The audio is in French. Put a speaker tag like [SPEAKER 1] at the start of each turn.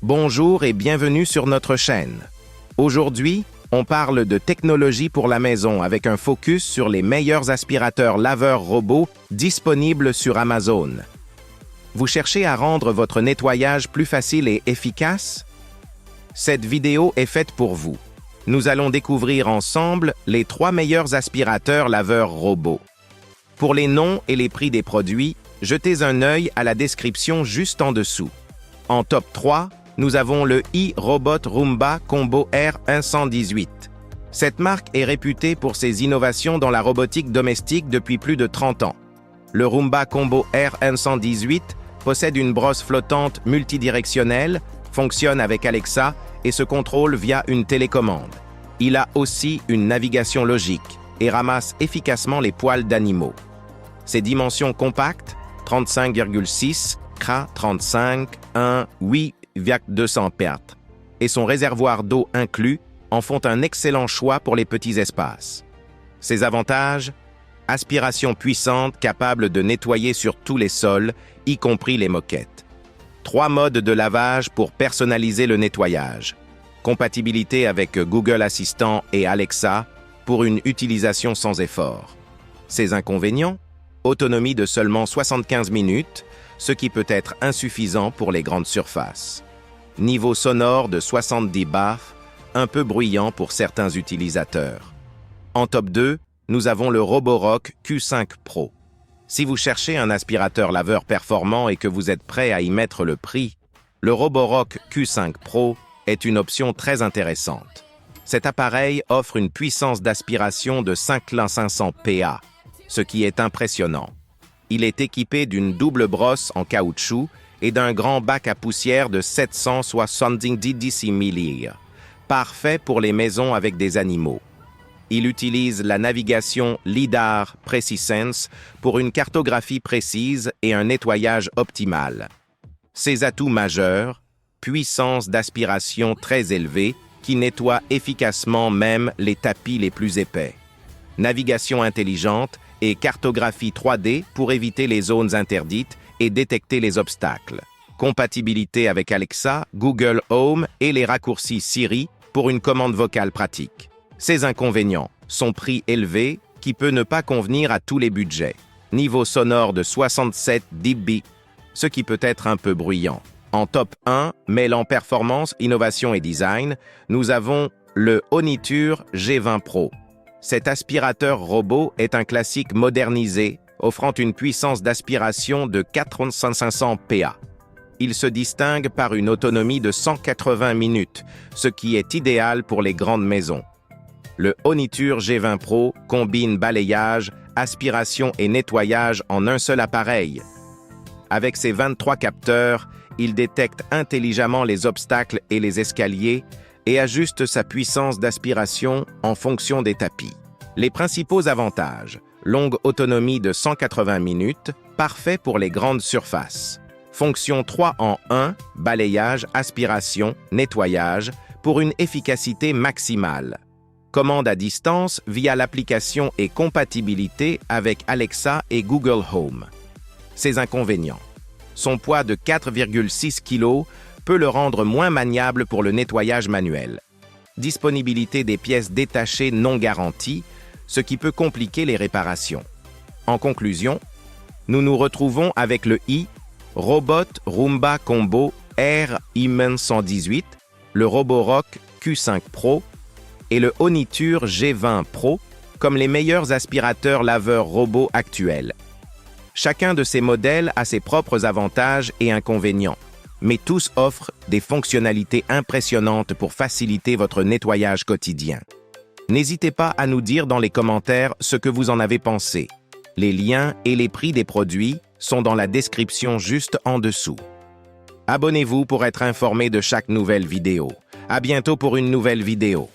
[SPEAKER 1] Bonjour et bienvenue sur notre chaîne. Aujourd'hui, on parle de technologie pour la maison avec un focus sur les meilleurs aspirateurs laveurs robots disponibles sur Amazon. Vous cherchez à rendre votre nettoyage plus facile et efficace? Cette vidéo est faite pour vous. Nous allons découvrir ensemble les 3 meilleurs aspirateurs laveurs robots. Pour les noms et les prix des produits, jetez un œil à la description juste en dessous. En top 3, nous avons le iRobot Roomba Combo R118. Cette marque est réputée pour ses innovations dans la robotique domestique depuis plus de 30 ans. Le Roomba Combo R118 possède une brosse flottante multidirectionnelle, fonctionne avec Alexa et se contrôle via une télécommande. Il a aussi une navigation logique et ramasse efficacement les poils d'animaux. Ses dimensions compactes, 35,6 CRA 35 1 8 200 pertes, et son réservoir d'eau inclus en font un excellent choix pour les petits espaces. Ses avantages: aspiration puissante capable de nettoyer sur tous les sols, y compris les moquettes. 3 modes de lavage pour personnaliser le nettoyage. Compatibilité avec Google Assistant et Alexa pour une utilisation sans effort. Ses inconvénients: autonomie de seulement 75 minutes, ce qui peut être insuffisant pour les grandes surfaces. Niveau sonore de 70 bars, un peu bruyant pour certains utilisateurs. En top 2, nous avons le Roborock Q5 Pro. Si vous cherchez un aspirateur laveur performant et que vous êtes prêt à y mettre le prix, le Roborock Q5 Pro est une option très intéressante. Cet appareil offre une puissance d'aspiration de 5500 PA, ce qui est impressionnant. Il est équipé d'une double brosse en caoutchouc et d'un grand bac à poussière de 770 ml, parfait pour les maisons avec des animaux. Il utilise la navigation LiDAR PreciSense pour une cartographie précise et un nettoyage optimal. Ses atouts majeurs: puissance d'aspiration très élevée qui nettoie efficacement même les tapis les plus épais. Navigation intelligente et cartographie 3D pour éviter les zones interdites et détecter les obstacles. Compatibilité avec Alexa, Google Home et les raccourcis Siri pour une commande vocale pratique. Ses inconvénients: son prix élevé qui peut ne pas convenir à tous les budgets. Niveau sonore de 67 dB, ce qui peut être un peu bruyant. En top 1, mêlant performance, innovation et design, nous avons le Oniture G20 Pro. Cet aspirateur robot est un classique modernisé, offrant une puissance d'aspiration de 4500 PA. Il se distingue par une autonomie de 180 minutes, ce qui est idéal pour les grandes maisons. Le Oniture G20 Pro combine balayage, aspiration et nettoyage en un seul appareil. Avec ses 23 capteurs, il détecte intelligemment les obstacles et les escaliers et ajuste sa puissance d'aspiration en fonction des tapis. Les principaux avantages: longue autonomie de 180 minutes, parfait pour les grandes surfaces. Fonction 3 en 1, balayage, aspiration, nettoyage, pour une efficacité maximale. Commande à distance via l'application et compatibilité avec Alexa et Google Home. Ses inconvénients: son poids de 4,6 kg peut le rendre moins maniable pour le nettoyage manuel. Disponibilité des pièces détachées non garanties, ce qui peut compliquer les réparations. En conclusion, nous nous retrouvons avec le iRobot Roomba Combo R118, le Roborock Q5 Pro et le Oniture G20 Pro comme les meilleurs aspirateurs laveurs robots actuels. Chacun de ces modèles a ses propres avantages et inconvénients, mais tous offrent des fonctionnalités impressionnantes pour faciliter votre nettoyage quotidien. N'hésitez pas à nous dire dans les commentaires ce que vous en avez pensé. Les liens et les prix des produits sont dans la description juste en dessous. Abonnez-vous pour être informé de chaque nouvelle vidéo. À bientôt pour une nouvelle vidéo.